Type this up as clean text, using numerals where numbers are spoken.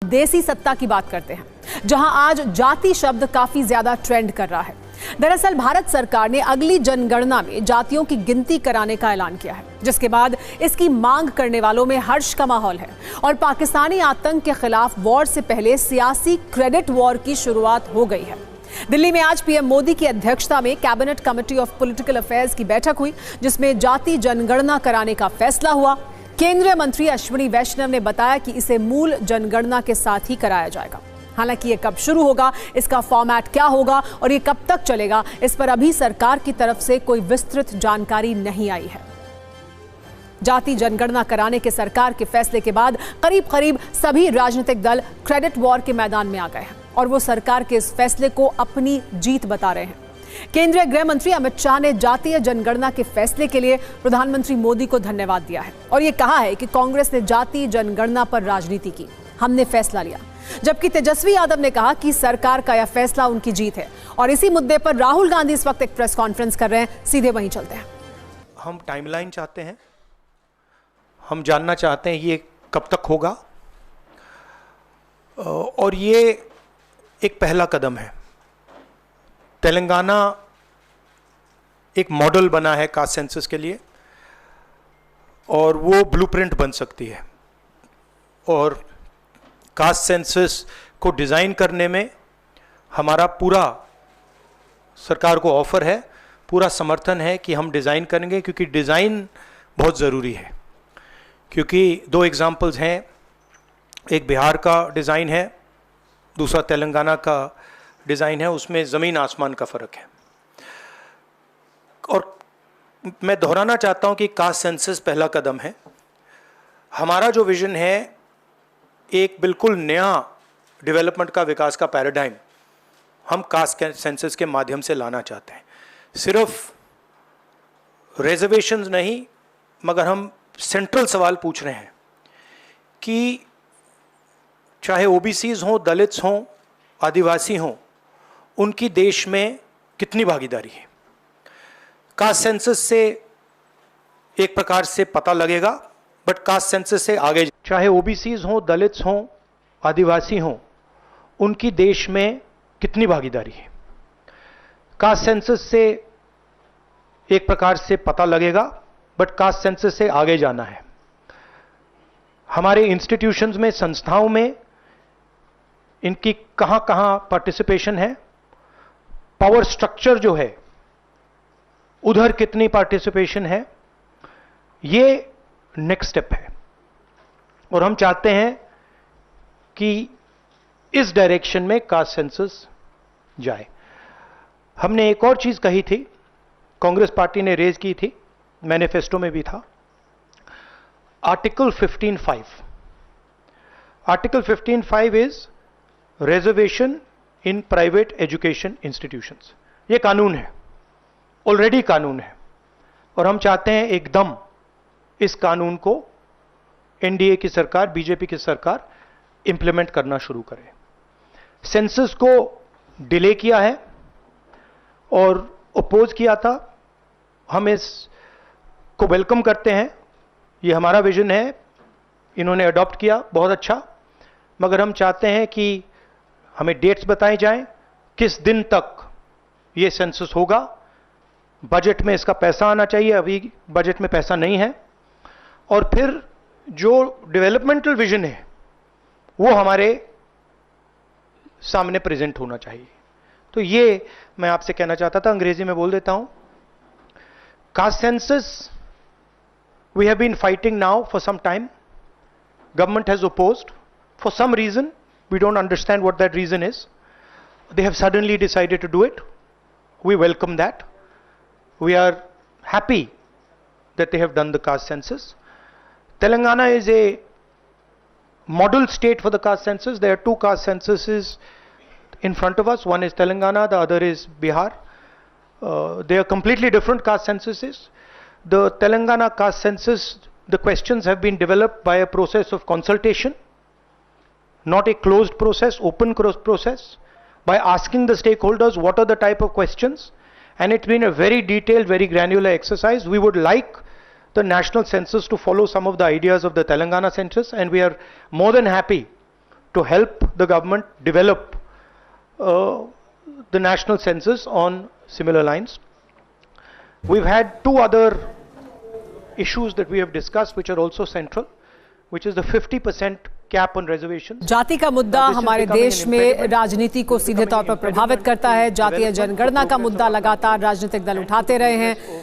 देसी सत्ता की बात करते हैं, जहां आज जाति शब्द काफी ज्यादा ट्रेंड कर रहा है। दरअसल भारत सरकार ने अगली जनगणना में जातियों की गिनती कराने का ऐलान किया है, जिसके बाद इसकी मांग करने वालों में हर्ष का माहौल है और पाकिस्तानी आतंक के खिलाफ वॉर से पहले सियासी क्रेडिट वॉर की शुरुआत हो गई है। दिल्ली में आज पीएम मोदी की अध्यक्षता में cabinet committee of political affairs की बैठक हुई, जिसमें जाति जनगणना कराने का फैसला हुआ। केंद्रीय मंत्री अश्विनी वैष्णव ने बताया कि इसे मूल जनगणना के साथ ही कराया जाएगा। हालांकि ये कब शुरू होगा, इसका फॉर्मेट क्या होगा और ये कब तक चलेगा, इस पर अभी सरकार की तरफ से कोई विस्तृत जानकारी नहीं आई है। जाति जनगणना कराने के सरकार के फैसले के बाद करीब करीब सभी राजनीतिक दल क्रेडिट वॉर के मैदान में आ गए हैं और वो सरकार के इस फैसले को अपनी जीत बता रहे हैं। केंद्रीय गृह मंत्री अमित शाह ने जातीय जनगणना के फैसले के लिए प्रधानमंत्री मोदी को धन्यवाद दिया है और ये कहा है कि कांग्रेस ने जातीय जनगणना पर राजनीति की, हमने फैसला लिया। जबकि तेजस्वी यादव ने कहा कि सरकार का यह फैसला उनकी जीत है। और इसी मुद्दे पर राहुल गांधी इस वक्त एक प्रेस कॉन्फ्रेंस कर रहे हैं, सीधे वहीं चलते हैं। हम टाइमलाइन चाहते हैं, हम जानना चाहते हैं ये कब तक होगा, और ये एक पहला कदम है। तेलंगाना एक मॉडल बना है कास्ट सेंसस के लिए और वो ब्लूप्रिंट बन सकती है। और कास्ट सेंसस को डिज़ाइन करने में हमारा पूरा सरकार को ऑफर है, पूरा समर्थन है कि हम डिज़ाइन करेंगे, क्योंकि डिज़ाइन बहुत ज़रूरी है। क्योंकि दो एग्जाम्पल्स हैं, एक बिहार का डिज़ाइन है, दूसरा तेलंगाना का डिज़ाइन है, उसमें ज़मीन आसमान का फ़र्क है। और मैं दोहराना चाहता हूं कि कास्ट सेंसस पहला कदम है। हमारा जो विज़न है एक बिल्कुल नया डेवलपमेंट का, विकास का पैराडाइम हम कास्ट सेंसस के माध्यम से लाना चाहते हैं। सिर्फ रिजर्वेशंस नहीं, मगर हम सेंट्रल सवाल पूछ रहे हैं कि चाहे ओबीसीज हों, दलित्स हों, आदिवासी हों, उनकी देश में कितनी भागीदारी है। कास्ट सेंसस से एक प्रकार से पता लगेगा, बट कास्ट सेंसस से आगे, चाहे ओबीसीज हों, दलित्स हों, आदिवासी हों, उनकी देश में कितनी भागीदारी है। कास्ट सेंसस से एक प्रकार से पता लगेगा, बट कास्ट सेंसस से आगे जाना है। हमारे इंस्टीट्यूशंस में, संस्थाओं में इनकी कहां कहां पार्टिसिपेशन है, पावर स्ट्रक्चर जो है उधर कितनी पार्टिसिपेशन है, ये नेक्स्ट स्टेप है। और हम चाहते हैं कि इस डायरेक्शन में कास्ट सेंसस जाए। हमने एक और चीज कही थी, कांग्रेस पार्टी ने रेज की थी, मैनिफेस्टो में भी था, article 15(5). Article 15(5) is reservation in private education institutions. ये कानून है, ऑलरेडी कानून है, और हम चाहते हैं एकदम इस कानून को एनडीए की सरकार, बीजेपी की सरकार इंप्लीमेंट करना शुरू करे। सेंसस को डिले किया है और अपोज किया था, हम इस को वेलकम करते हैं, ये हमारा विजन है, इन्होंने अडॉप्ट किया, बहुत अच्छा। मगर हम चाहते हैं कि हमें डेट्स बताए जाएं, किस दिन तक ये सेंसस होगा, बजट में इसका पैसा आना चाहिए, अभी बजट में पैसा नहीं है, और फिर जो डेवलपमेंटल विजन है वो हमारे सामने प्रेजेंट होना चाहिए। तो ये मैं आपसे कहना चाहता था, अंग्रेजी में बोल देता हूं। Caste census we have been fighting now for some time. Government has opposed for some reason. We don't understand what that reason is. They have suddenly decided to do it. We welcome that. We are happy that they have done the caste census. Telangana is a model state for the caste census. There are two caste censuses in front of us. One is Telangana, the other is Bihar. They are completely different caste censuses. The Telangana caste census, the questions have been developed by a process of consultation, not a closed process, open process, by asking the stakeholders what are the type of questions, and it's been a very detailed, very granular exercise. We would like the national census to follow some of the ideas of the Telangana census, and we are more than happy to help the government develop the national census on similar lines. We've had two other issues that we have discussed which are also central, which is the 50% cap on reservations. जाति का मुद्दा हमारे देश में राजनीति को सीधे तौर पर प्रभावित करता है। जातीय जनगणना का मुद्दा लगातार राजनीतिक दल उठाते रहे हैं।